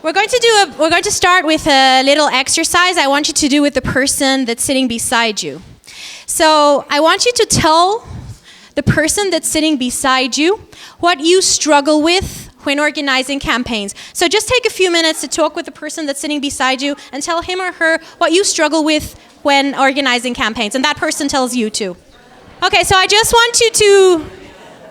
We're going to start with a little exercise I want you to do with the person that's sitting beside you. So I want you to tell the person that's sitting beside you what you struggle with when organizing campaigns. So just take a few minutes to talk with the person that's sitting beside you and tell him or her what you struggle with when organizing campaigns. And that person tells you too. Okay, so I just want you to...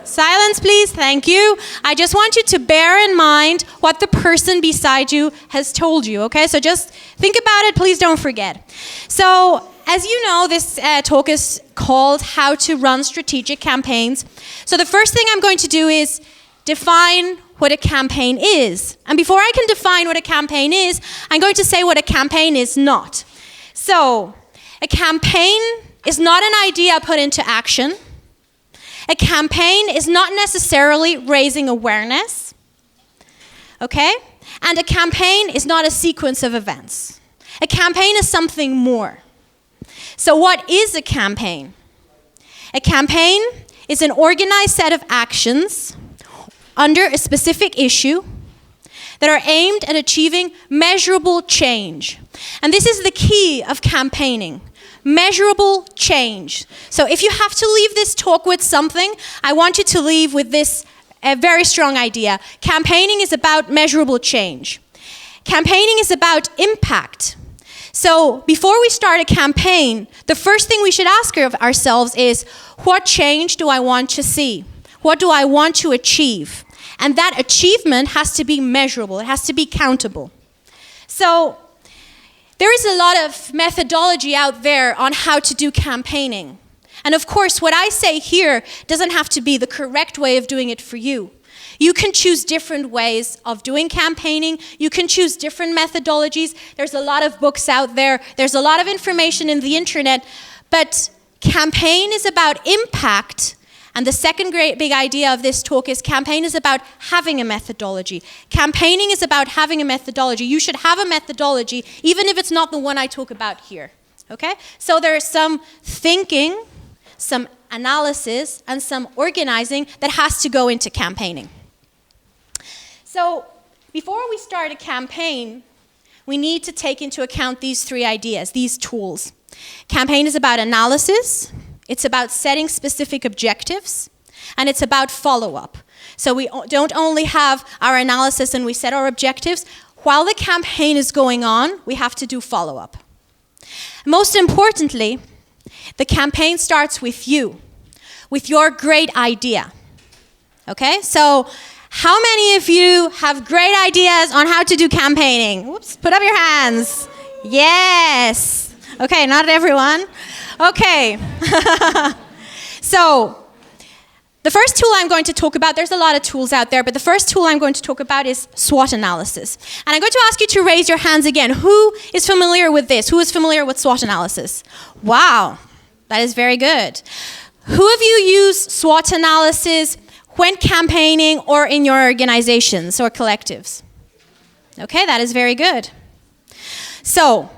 Silence, please. Thank you. I just want you to bear in mind what the person beside you has told you, okay? So just think about it. Please don't forget. So, as you know, this talk is called How to Run Strategic Campaigns. So the first thing I'm going to do is define what a campaign is. And before I can define what a campaign is, I'm going to say what a campaign is not. So, a campaign is not an idea put into action. A campaign is not necessarily raising awareness, okay? And a campaign is not a sequence of events. A campaign is something more. So what is a campaign? A campaign is an organized set of actions under a specific issue that are aimed at achieving measurable change. And this is the key of campaigning. Measurable change. So if you have to leave this talk with something, I want you to leave with this very strong idea. Campaigning is about measurable change. Campaigning is about impact. So before we start a campaign, the first thing we should ask ourselves is, what change do I want to see? What do I want to achieve? And that achievement has to be measurable. It has to be countable. So there is a lot of methodology out there on how to do campaigning. And of course, what I say here doesn't have to be the correct way of doing it for you. You can choose different ways of doing campaigning. You can choose different methodologies. There's a lot of books out there. There's a lot of information in the internet. But campaign is about impact. And the second great big idea of this talk is campaign is about having a methodology. Campaigning is about having a methodology. You should have a methodology, even if it's not the one I talk about here. Okay? So there's some thinking, some analysis, and some organizing that has to go into campaigning. So before we start a campaign, we need to take into account these three ideas, these tools. Campaign is about analysis. It's about setting specific objectives, and it's about follow-up. So we don't only have our analysis and we set our objectives. While the campaign is going on, we have to do follow-up. Most importantly, the campaign starts with you, with your great idea. Okay? So how many of you have great ideas on how to do campaigning? Whoops, put up your hands. Yes. Okay, not everyone. Okay, so the first tool I'm going to talk about, there's a lot of tools out there, but the first tool I'm going to talk about is SWOT analysis. And I'm going to ask you to raise your hands again. Who is familiar with this? Who is familiar with SWOT analysis? Wow, that is very good. Who of you use SWOT analysis when campaigning or in your organizations or collectives? Okay, that is very good. So,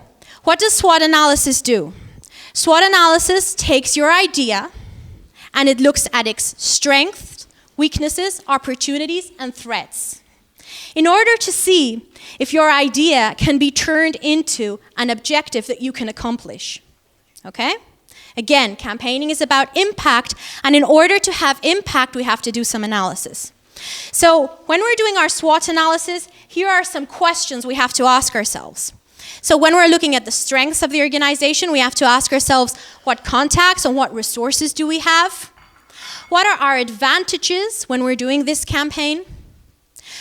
what does SWOT analysis do? SWOT analysis takes your idea and it looks at its strengths, weaknesses, opportunities, and threats. In order to see if your idea can be turned into an objective that you can accomplish. Okay? Again, campaigning is about impact, and in order to have impact, we have to do some analysis. So when we're doing our SWOT analysis, here are some questions we have to ask ourselves. So when we're looking at the strengths of the organization, we have to ask ourselves, what contacts and what resources do we have? What are our advantages when we're doing this campaign?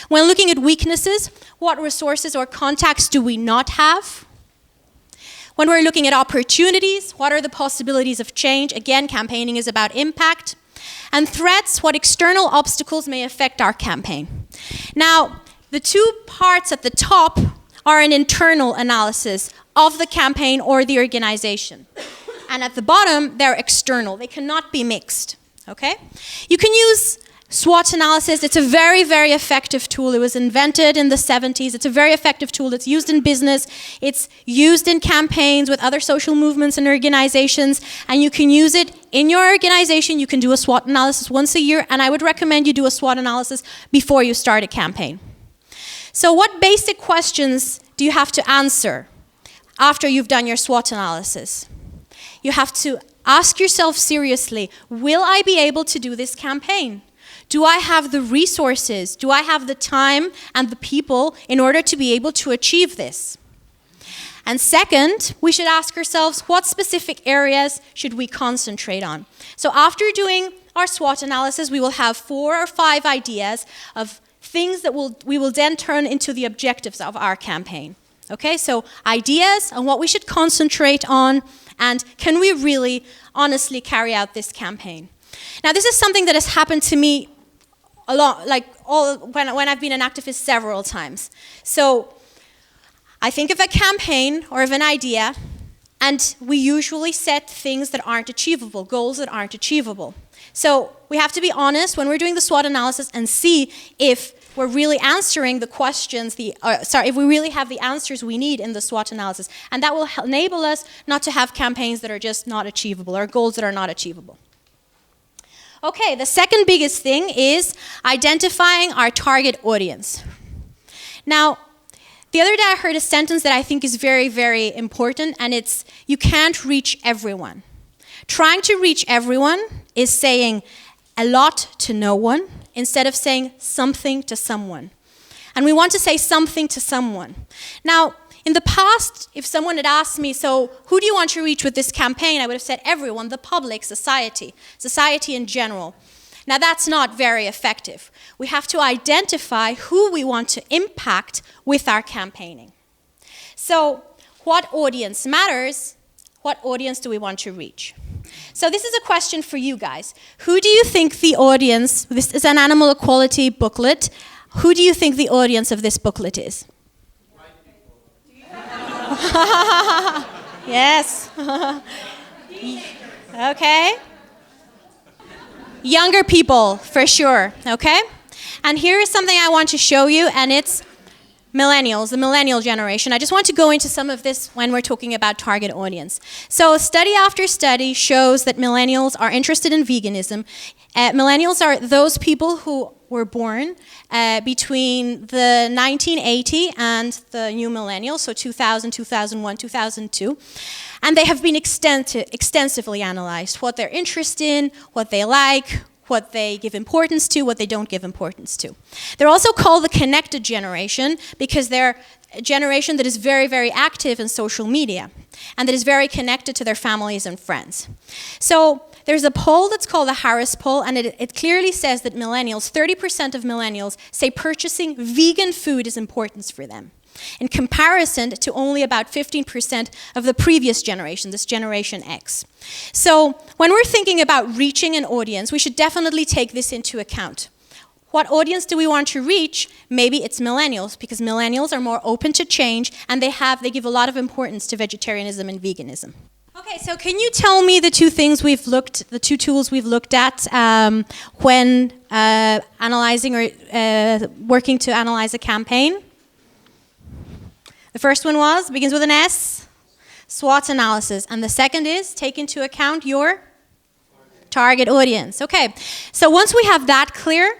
When looking at weaknesses, what resources or contacts do we not have? When we're looking at opportunities, what are the possibilities of change? Again, campaigning is about impact. And threats, what external obstacles may affect our campaign? Now, the two parts at the top are an internal analysis of the campaign or the organization. And at the bottom, they're external. They cannot be mixed, okay? You can use SWOT analysis. It's a very, very effective tool. It was invented in the 70s. It's a very effective tool. It's used in business. It's used in campaigns with other social movements and organizations. And you can use it in your organization. You can do a SWOT analysis once a year. And I would recommend you do a SWOT analysis before you start a campaign. So what basic questions do you have to answer after you've done your SWOT analysis? You have to ask yourself seriously, will I be able to do this campaign? Do I have the resources? Do I have the time and the people in order to be able to achieve this? And second, we should ask ourselves, what specific areas should we concentrate on? So after doing our SWOT analysis, we will have 4 or 5 ideas of things that we will then turn into the objectives of our campaign. Okay, so ideas on what we should concentrate on, and can we really honestly carry out this campaign? Now, this is something that has happened to me a lot, when I've been an activist several times. So I think of a campaign or of an idea, and we usually set things that aren't achievable, goals that aren't achievable. So we have to be honest when we're doing the SWOT analysis and see if we're really answering the questions, if we really have the answers we need in the SWOT analysis. And that will enable us not to have campaigns that are just not achievable or goals that are not achievable. Okay, the second biggest thing is identifying our target audience. Now, the other day I heard a sentence that I think is very, very important, and it's, you can't reach everyone. Trying to reach everyone is saying a lot to no one instead of saying something to someone. And we want to say something to someone. Now, in the past, if someone had asked me, so who do you want to reach with this campaign? I would have said everyone, the public, society in general. Now, that's not very effective. We have to identify who we want to impact with our campaigning. So, what audience matters? What audience do we want to reach? So this is a question for you guys. Who do you think the audience, this is an animal equality booklet, who do you think the audience of this booklet is? White people. Yes. Okay. Younger people, for sure, okay? And here is something I want to show you, and it's millennials, the millennial generation. I just want to go into some of this when we're talking about target audience. So study after study shows that millennials are interested in veganism. Millennials are those people who were born between the 1980 and the new millennial, so 2000, 2001, 2002. And they have been extensively analyzed, what they're interested in, what they like, what they give importance to, what they don't give importance to. They're also called the connected generation because they're a generation that is very, very active in social media and that is very connected to their families and friends. So there's a poll that's called the Harris poll, and it clearly says that millennials, 30% of millennials say purchasing vegan food is important for them, in comparison to only about 15% of the previous generation, this Generation X. So when we're thinking about reaching an audience, we should definitely take this into account. What audience do we want to reach? Maybe it's millennials, because millennials are more open to change, and they give a lot of importance to vegetarianism and veganism. Okay, so can you tell me the two tools we've looked at when analyzing or working to analyze a campaign? The first one begins with an S, SWOT analysis. And the second is take into account your target audience. Okay, so once we have that clear,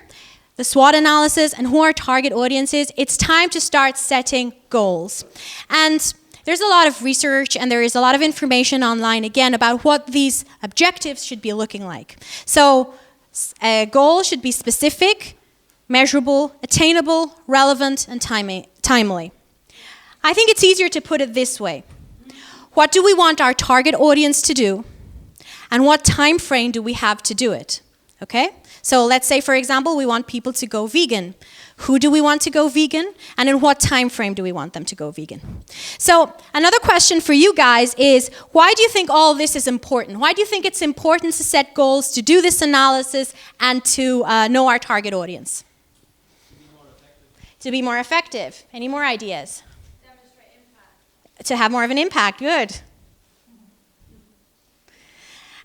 the SWOT analysis and who our target audience is, it's time to start setting goals. And there's a lot of research and there is a lot of information online, again, about what these objectives should be looking like. So a goal should be specific, measurable, attainable, relevant, and timely. I think it's easier to put it this way. What do we want our target audience to do? And what time frame do we have to do it? Okay? So let's say, for example, we want people to go vegan. Who do we want to go vegan? And in what time frame do we want them to go vegan? So another question for you guys is, why do you think all this is important? Why do you think it's important to set goals, to do this analysis, and to know our target audience? To be more effective. Any more ideas? To have more of an impact, good.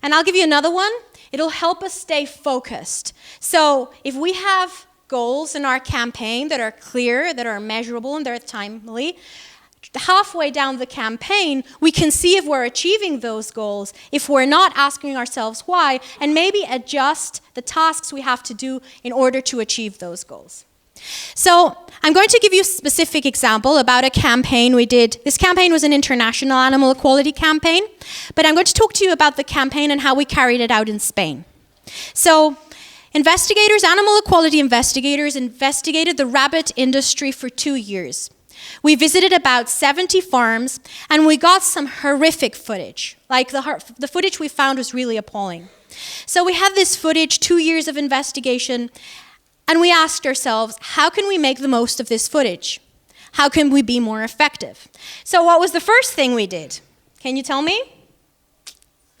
And I'll give you another one. It'll help us stay focused. So if we have goals in our campaign that are clear, that are measurable, and they're timely, halfway down the campaign, we can see if we're achieving those goals, if we're not, asking ourselves why, and maybe adjust the tasks we have to do in order to achieve those goals. So I'm going to give you a specific example about a campaign we did. This campaign was an international animal equality campaign, but I'm going to talk to you about the campaign and how we carried it out in Spain. So animal equality investigators investigated the rabbit industry for 2 years. We visited about 70 farms, and we got some horrific footage. Like the footage we found was really appalling. So we had this footage, 2 years of investigation, and we asked ourselves, how can we make the most of this footage? How can we be more effective? So what was the first thing we did? Can you tell me?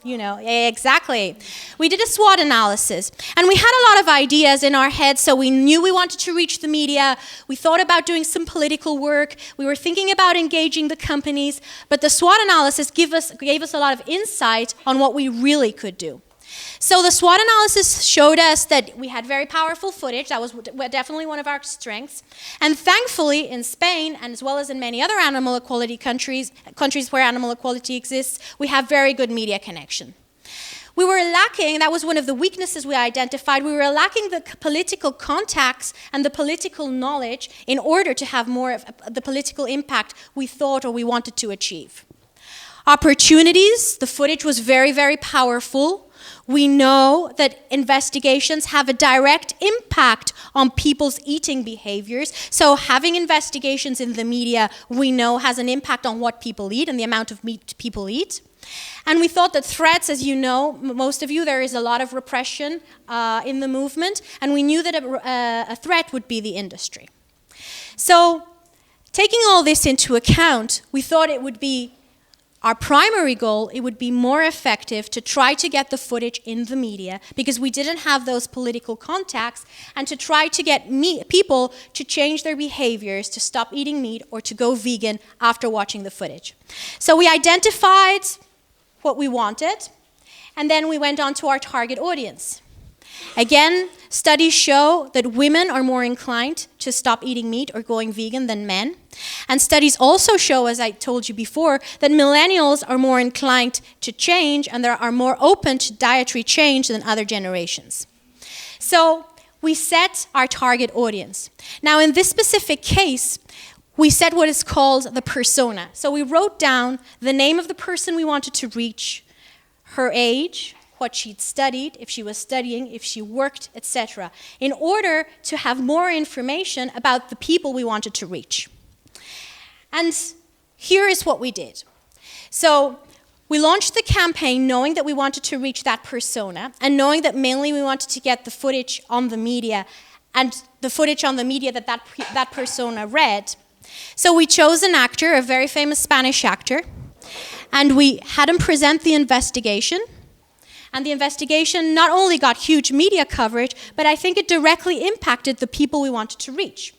You know, yeah, exactly. We did a SWot analysis, and we had a lot of ideas in our heads, so we knew we wanted to reach the media. We thought about doing some political work. We were thinking about engaging the companies, but the SWot analysis gave us a lot of insight on what we really could do. So the SWot analysis showed us that we had very powerful footage. That was definitely one of our strengths. And thankfully, in Spain, and as well as in many other animal equality countries where animal equality exists, we have very good media connection. We were lacking, that was one of the weaknesses we identified, we were lacking the political contacts and the political knowledge in order to have more of the political impact we thought or we wanted to achieve. Opportunities, the footage was very, very powerful. We know that investigations have a direct impact on people's eating behaviors. So having investigations in the media, we know, has an impact on what people eat and the amount of meat people eat. And we thought that threats, as you know, most of you, there is a lot of repression in the movement, and we knew that a threat would be the industry. So taking all this into account, we thought it would be our primary goal, it would be more effective to try to get the footage in the media because we didn't have those political contacts, and to try to get people to change their behaviors, to stop eating meat or to go vegan after watching the footage. So we identified what we wanted, and then we went on to our target audience. Again, studies show that women are more inclined to stop eating meat or going vegan than men. And studies also show, as I told you before, that millennials are more inclined to change and they are more open to dietary change than other generations. So we set our target audience. Now in this specific case, we set what is called the persona. So we wrote down the name of the person we wanted to reach, her age, what she'd studied, if she was studying, if she worked, etc., in order to have more information about the people we wanted to reach. And here is what we did. So we launched the campaign knowing that we wanted to reach that persona, and knowing that mainly we wanted to get the footage on the media, and the footage on the media that persona read. So we chose an actor, a very famous Spanish actor, and we had him present the investigation. And the investigation not only got huge media coverage, but I think it directly impacted the people we wanted to reach.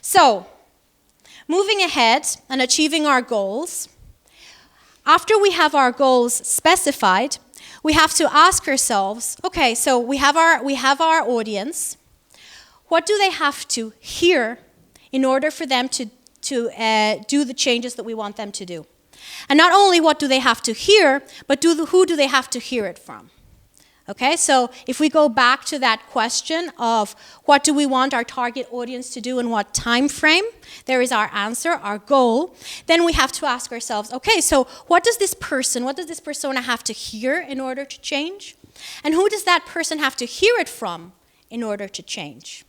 So, moving ahead and achieving our goals, after we have our goals specified, we have to ask ourselves, okay, so we have our audience. What do they have to hear in order for them to do the changes that we want them to do? And not only what do they have to hear, but who do they have to hear it from? Okay, so if we go back to that question of what do we want our target audience to do in what time frame, there is our answer, our goal. Then we have to ask ourselves, okay, so what does this persona have to hear in order to change? And who does that person have to hear it from in order to change?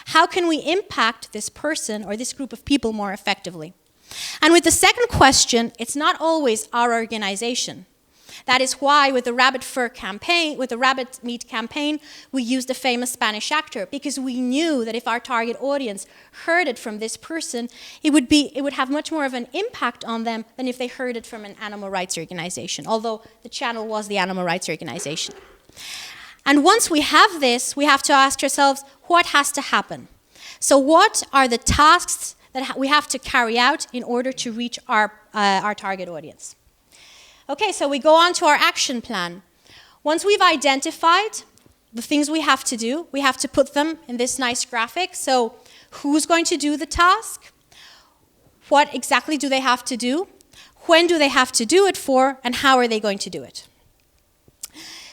How can we impact this person or this group of people more effectively? And with the second question, it's not always our organization. That is why with the rabbit meat campaign, we used a famous Spanish actor, because we knew that if our target audience heard it from this person, it would have much more of an impact on them than if they heard it from an animal rights organization, although the channel was the animal rights organization. And once we have this, we have to ask ourselves, what has to happen? So what are the tasks that we have to carry out in order to reach our target audience? Okay, so we go on to our action plan. Once we've identified the things we have to do, we have to put them in this nice graphic. So who's going to do the task? What exactly do they have to do? When do they have to do it for? And how are they going to do it?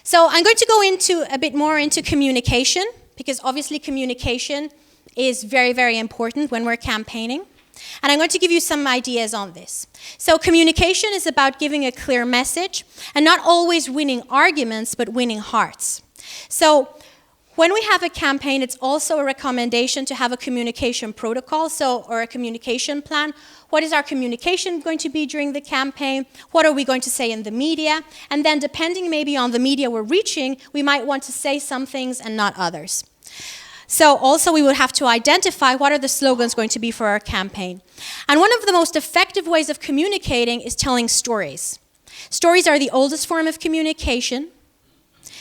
So I'm going to go a bit more into communication, because obviously communication is very, very important when we're campaigning. And I'm going to give you some ideas on this. So communication is about giving a clear message and not always winning arguments, but winning hearts. So when we have a campaign, it's also a recommendation to have a communication protocol, or a communication plan. What is our communication going to be during the campaign? What are we going to say in the media? And then depending maybe on the media we're reaching, we might want to say some things and not others. So also we would have to identify what are the slogans going to be for our campaign. And one of the most effective ways of communicating is telling stories. Stories are the oldest form of communication.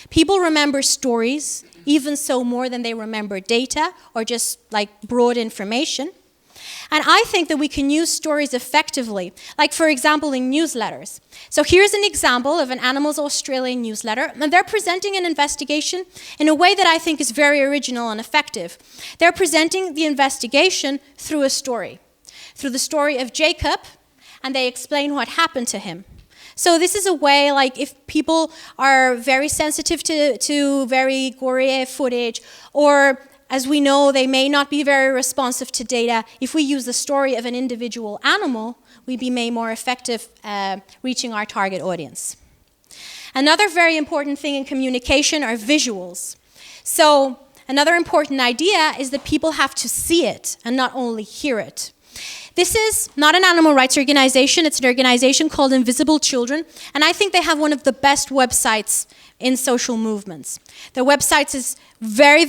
People remember stories, even so more than they remember data or just like broad information. And I think that we can use stories effectively, like for example in newsletters. So here's an example of an Animals Australian newsletter, and they're presenting an investigation in a way that I think is very original and effective. They're presenting the investigation through a story, through the story of Jacob, and they explain what happened to him. So this is a way, like if people are very sensitive to very gory footage, or as we know, they may not be very responsive to data. If we use the story of an individual animal, we'd be made more effective reaching our target audience. Another very important thing in communication are visuals. So another important idea is that people have to see it and not only hear it. This is not an animal rights organization, it's an organization called Invisible Children, and I think they have one of the best websites in social movements. The website is very,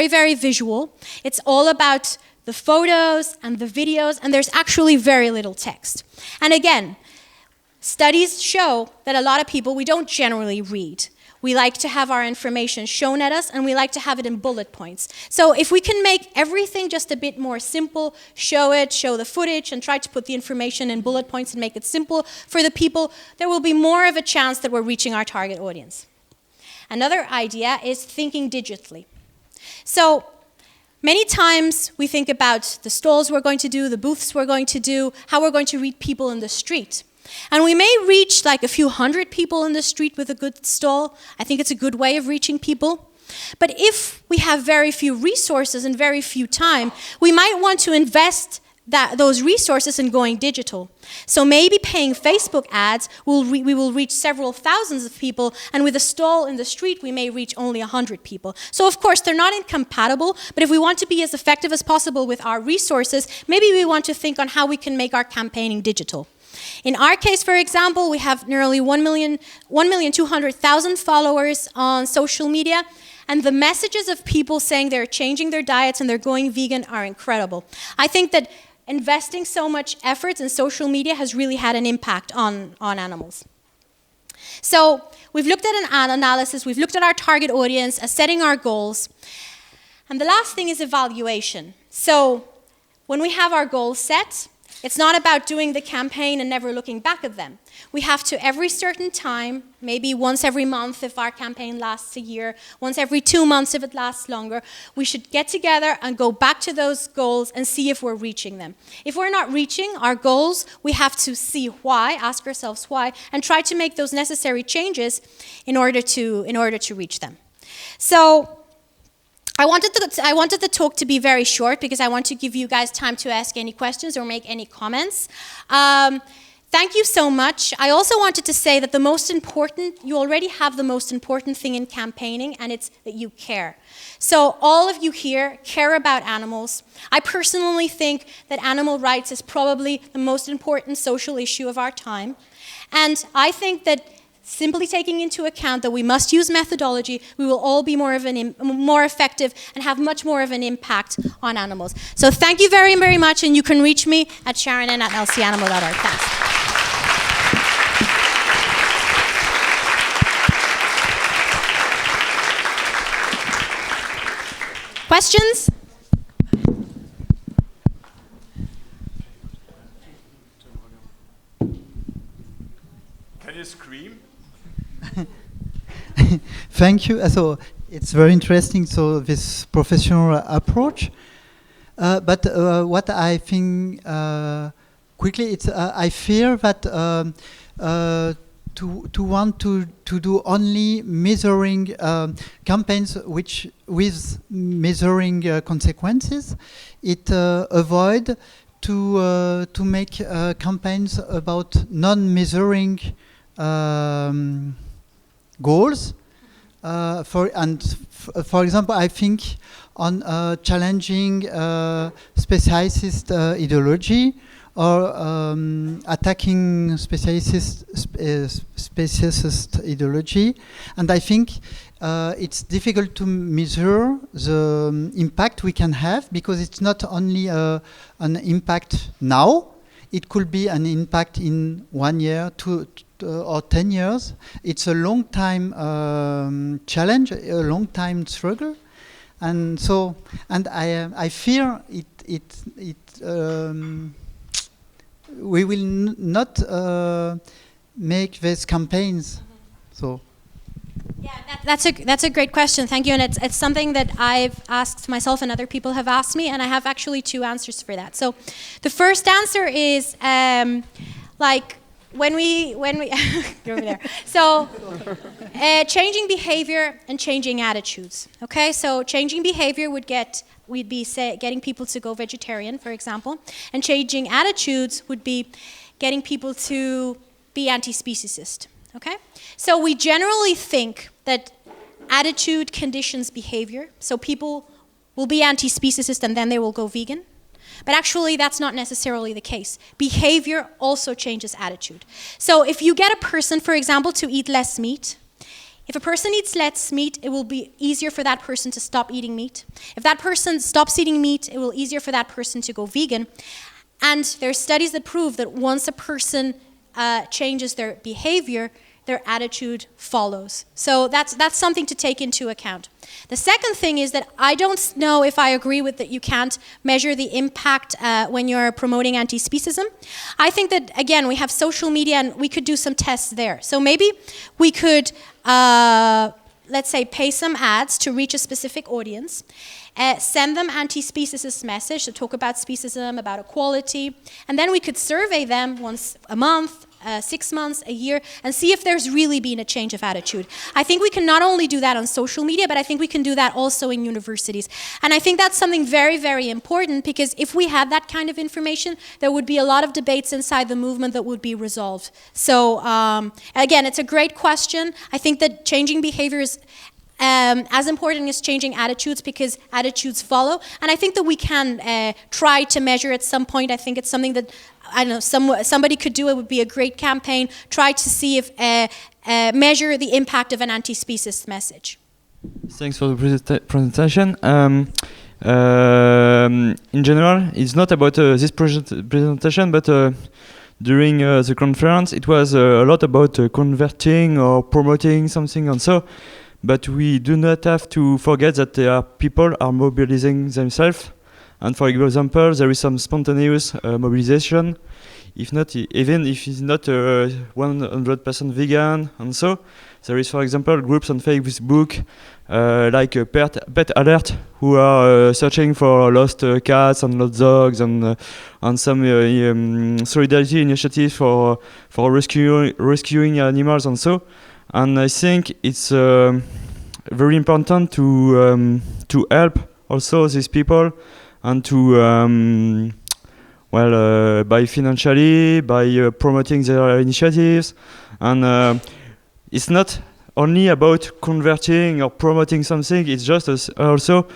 very visual. It's all about the photos and the videos, and there's actually very little text. And again, studies show that a lot of people, we don't generally read. We like to have our information shown at us, and we like to have it in bullet points. So if we can make everything just a bit more simple, show the footage, and try to put the information in bullet points and make it simple for the people, there will be more of a chance that we're reaching our target audience. Another idea is thinking digitally. So many times we think about the stalls we're going to do, the booths we're going to do, how we're going to reach people in the street. And we may reach like a few hundred people in the street with a good stall. I think it's a good way of reaching people. But if we have very few resources and very few time, we might want to invest those resources in going digital. So maybe paying Facebook ads, we will reach several thousands of people, and with a stall in the street, we may reach only 100 people. So of course, they're not incompatible, but if we want to be as effective as possible with our resources, maybe we want to think on how we can make our campaigning digital. In our case, for example, we have nearly 1,200,000 followers on social media, and the messages of people saying they're changing their diets and they're going vegan are incredible. I think that investing so much effort in social media has really had an impact on animals. So we've looked at an analysis, we've looked at our target audience, setting our goals, and the last thing is evaluation. So when we have our goals set, it's not about doing the campaign and never looking back at them. We have to, every certain time, maybe once every month if our campaign lasts a year, once every 2 months if it lasts longer, we should get together and go back to those goals and see if we're reaching them. If we're not reaching our goals, we have to see why, ask ourselves why, and try to make those necessary changes in order to reach them. So I wanted the talk to be very short because I want to give you guys time to ask any questions or make any comments. Thank you so much. I also wanted to say that you already have the most important thing in campaigning, and it's that you care. So all of you here care about animals. I personally think that animal rights is probably the most important social issue of our time. And I think that simply taking into account that we must use methodology, we will all be more effective and have much more of an impact on animals. So thank you very, very much, and you can reach me at sharon@lcanimal.org. Thanks. Questions? Can you scream? Thank you. So it's very interesting. So this professional approach, but what I think quickly, it's I fear that to want to do only measuring campaigns which with measuring consequences. It avoid to make campaigns about non-measuring goals. For example, I think on challenging speciesist ideology or attacking speciesist ideology, and I think it's difficult to measure the impact we can have, because it's not only an impact now, it could be an impact in 1 year, 2 or 10 years. It's a long time challenge, a long time struggle, and so, and I fear we will not make these campaigns. So. Yeah, that's a great question. Thank you, and it's something that I've asked myself and other people have asked me, and I have actually 2 answers for that. So, the first answer is like when we you're over there. So, changing behavior and changing attitudes. Okay, so changing behavior we'd be getting people to go vegetarian, for example, and changing attitudes would be getting people to be anti-speciesist. Okay, so we generally think that attitude conditions behavior, so people will be anti-speciesist and then they will go vegan. But actually, that's not necessarily the case. Behavior also changes attitude. So if you get a person, for example, to eat less meat, if a person eats less meat, it will be easier for that person to stop eating meat. If that person stops eating meat, it will be easier for that person to go vegan. And there are studies that prove that once a person changes their behavior, their attitude follows. So that's something to take into account. The second thing is that I don't know if I agree with that you can't measure the impact when you're promoting anti-speciesism. I think that, again, we have social media and we could do some tests there. So maybe we could, let's say, pay some ads to reach a specific audience, send them anti-speciesist message to talk about speciesism, about equality, and then we could survey them once a month, 6 months, a year, and see if there's really been a change of attitude. I think we can not only do that on social media, but I think we can do that also in universities. And I think that's something very, very important, because if we had that kind of information, there would be a lot of debates inside the movement that would be resolved. So again, it's a great question. I think that changing behavior is as important as changing attitudes, because attitudes follow. And I think that we can try to measure at some point. I think it's something that, I don't know, somebody could do. It would be a great campaign. Try to see if measure the impact of an anti-speciesist message. Thanks for the presentation. In general, it's not about this presentation, but during the conference, it was a lot about converting or promoting something, and so. But we do not have to forget that there are people are mobilizing themselves. And for example, there is some spontaneous mobilization, if not, even if it's not 100% vegan. And so there is, for example, groups on Facebook like Pet Alert, who are searching for lost cats and lost dogs, and some solidarity initiatives for rescuing animals and so. And I think it's very important to help also these people, and to by financially, by promoting their initiatives. And it's not only about converting or promoting something. It's just also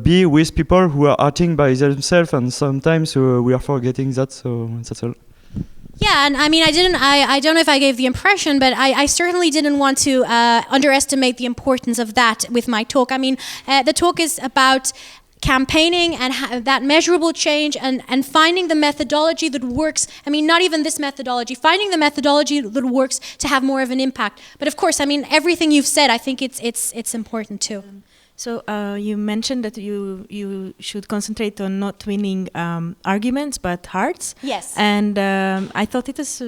be with people who are acting by themselves, and sometimes we are forgetting that. So that's all. Yeah, and I mean, I don't know if I gave the impression, but I certainly didn't want to underestimate the importance of that with my talk. I mean, the talk is about campaigning and that measurable change, and finding the methodology that works. I mean, not even this methodology, finding the methodology that works to have more of an impact. But of course, I mean, everything you've said, I think it's important too. So you mentioned that you should concentrate on not winning arguments, but hearts. Yes. And I thought it was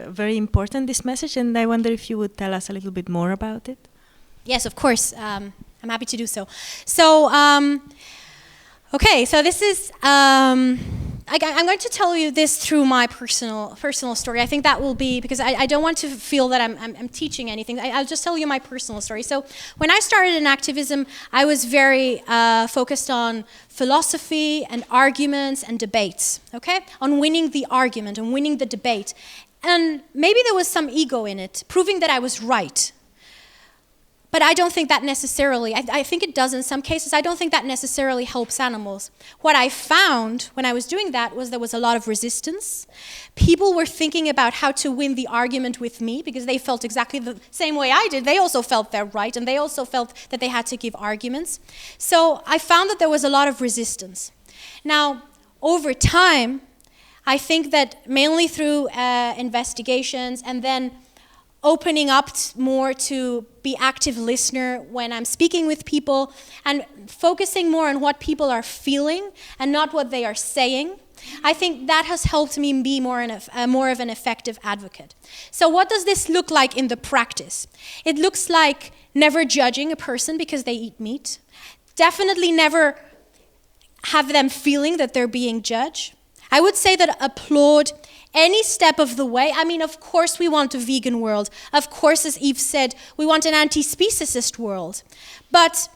very important, this message, and I wonder if you would tell us a little bit more about it. Yes, of course. I'm happy to do so. So, okay, so this is I'm going to tell you this through my personal story. I think that will be, because I don't want to feel that I'm teaching anything. I'll just tell you my personal story. So when I started in activism, I was very focused on philosophy and arguments and debates, okay? On winning the argument and winning the debate. And maybe there was some ego in it, proving that I was right. But I don't think that necessarily, I think it does in some cases, I don't think that necessarily helps animals. What I found when I was doing that was there was a lot of resistance. People were thinking about how to win the argument with me because they felt exactly the same way I did. They also felt they're right, and they also felt that they had to give arguments. So I found that there was a lot of resistance. Now, over time, I think that mainly through investigations and then opening up more to be active listener when I'm speaking with people and focusing more on what people are feeling and not what they are saying, I think that has helped me be more of an effective advocate. So what does this look like in the practice? It looks like never judging a person because they eat meat. Definitely never have them feeling that they're being judged. I would say that applaud any step of the way. I mean, of course we want a vegan world. Of course, as Eve said, we want an anti-speciesist world. But,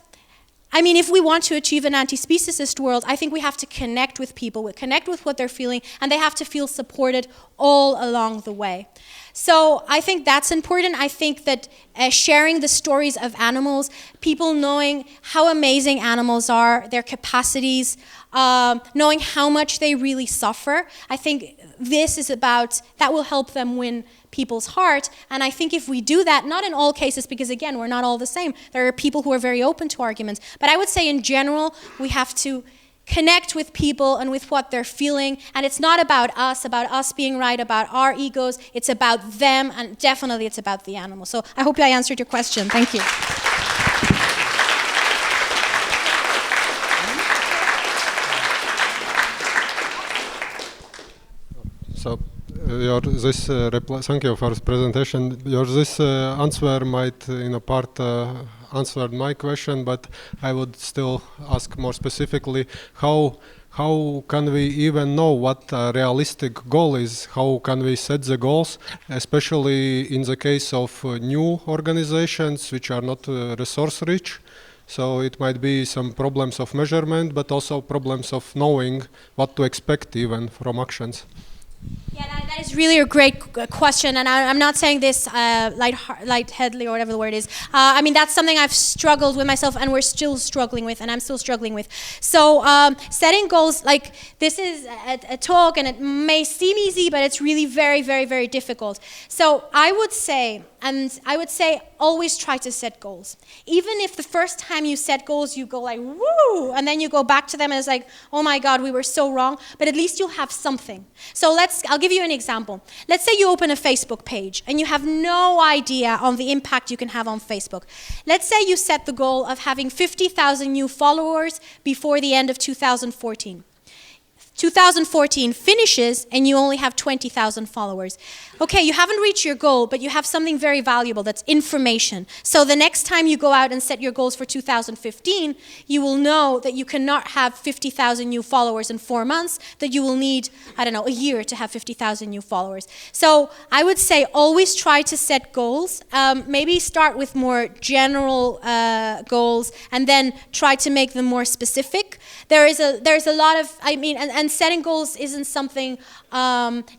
I mean, if we want to achieve an anti-speciesist world, I think we have to connect with people, connect with what they're feeling, and they have to feel supported all along the way. So I think that's important. I think that sharing the stories of animals, people knowing how amazing animals are, their capacities, knowing how much they really suffer, I think this is about, that will help them win people's heart. And I think if we do that, not in all cases, because again, we're not all the same. There are people who are very open to arguments. But I would say in general, we have to connect with people and with what they're feeling. And it's not about us being right, about our egos. It's about them, and definitely it's about the animal. So I hope I answered your question. Thank you. So, thank you for this presentation. This answer might, in a part, answered my question, but I would still ask more specifically, how can we even know what a realistic goal is? How can we set the goals, especially in the case of new organizations which are not resource rich? So it might be some problems of measurement, but also problems of knowing what to expect even from actions. Yeah, that is really a great question, and I'm not saying this lightheadedly or whatever the word is. I mean, that's something I've struggled with myself, and we're still struggling with, and I'm still struggling with. So setting goals, like this is a talk, and it may seem easy, but it's really very, very, very difficult. So I would say always try to set goals. Even if the first time you set goals, you go like, woo, and then you go back to them and it's like, oh my God, we were so wrong, but at least you'll have something. So I'll give you an example. Let's say you open a Facebook page and you have no idea on the impact you can have on Facebook. Let's say you set the goal of having 50,000 new followers before the end of 2014. 2014 finishes and you only have 20,000 followers. Okay, you haven't reached your goal, but you have something very valuable, that's information. So the next time you go out and set your goals for 2015, you will know that you cannot have 50,000 new followers in 4 months, that you will need, I don't know, a year to have 50,000 new followers. So I would say always try to set goals. Maybe start with more general goals and then try to make them more specific. There's a lot of, I mean, and setting goals isn't something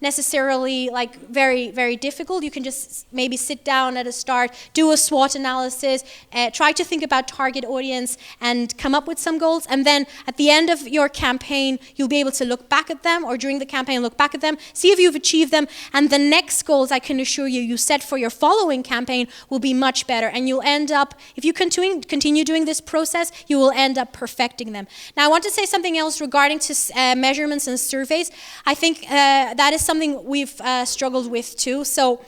necessarily like very, very difficult. You can just maybe sit down at a start, do a SWot analysis, try to think about target audience and come up with some goals. And then at the end of your campaign, you'll be able to look back at them, or during the campaign, look back at them, see if you've achieved them. And the next goals, I can assure you set for your following campaign will be much better. And you'll end up, if you continue doing this process, you will end up perfecting them. Now, I want to say something else regarding to measurements and surveys. I think that is something we've struggled with too. So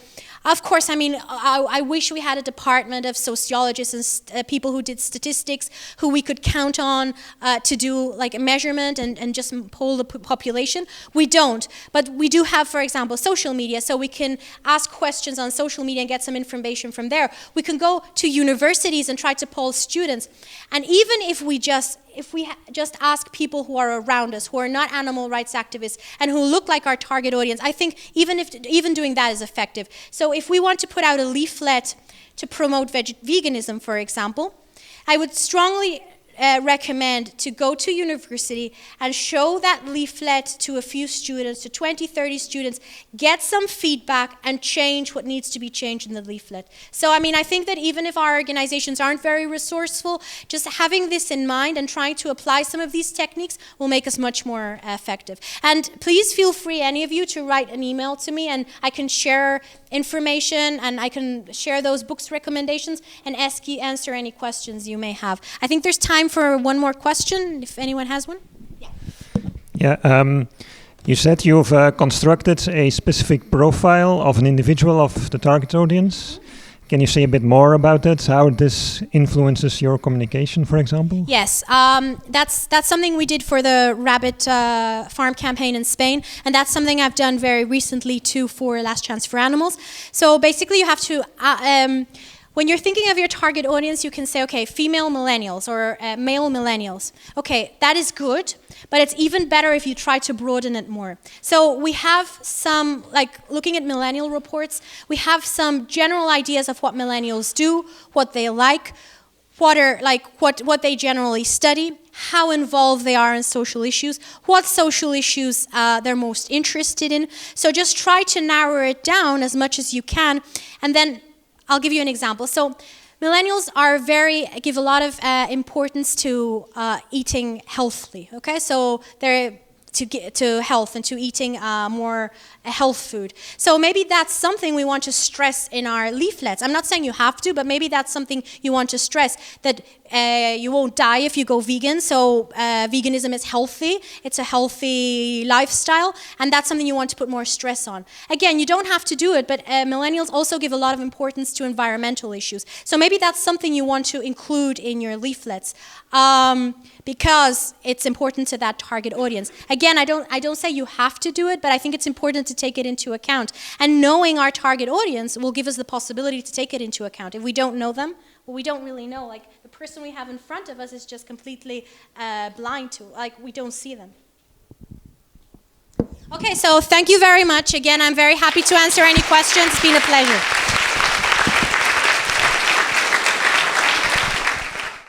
Of course, I mean, I wish we had a department of sociologists and people who did statistics who we could count on to do like a measurement and just poll the population. We don't, but we do have, for example, social media, so we can ask questions on social media and get some information from there. We can go to universities and try to poll students. And even if we just ask people who are around us, who are not animal rights activists and who look like our target audience, I think even doing that is effective. So if we want to put out a leaflet to promote veganism, for example, I would strongly recommend to go to university and show that leaflet to a few students, to 20, 30 students, get some feedback and change what needs to be changed in the leaflet. So I mean, I think that even if our organizations aren't very resourceful, just having this in mind and trying to apply some of these techniques will make us much more effective. And please feel free, any of you, to write an email to me and I can share information and I can share those books recommendations and answer any questions you may have. I think there's time for one more question, if anyone has one. Yeah, you said you've constructed a specific profile of an individual of the target audience. Can you say a bit more about that? How this influences your communication, for example? Yes, that's something we did for the rabbit farm campaign in Spain, and that's something I've done very recently too for Last Chance for Animals. So basically you have to, when you're thinking of your target audience, you can say, okay, female millennials or male millennials. Okay, that is good, but it's even better if you try to broaden it more. So we have some, like looking at millennial reports, we have some general ideas of what millennials do, what they like, what they generally study, how involved they are in social issues, what social issues they're most interested in. So just try to narrow it down as much as you can, and then I'll give you an example. So millennials give a lot of importance to eating healthily, okay? So they're to health and to eating more health food. So maybe that's something we want to stress in our leaflets. I'm not saying you have to, but maybe that's something you want to stress, that you won't die if you go vegan. So veganism is healthy. It's a healthy lifestyle, and that's something you want to put more stress on. Again, you don't have to do it, but millennials also give a lot of importance to environmental issues. So maybe that's something you want to include in your leaflets. Because it's important to that target audience. Again, I don't say you have to do it, but I think it's important to take it into account. And knowing our target audience will give us the possibility to take it into account. If we don't know them, well, we don't really know. Like, the person we have in front of us is just completely blind to, like, we don't see them. Okay, so thank you very much. Again, I'm very happy to answer any questions. It's been a pleasure.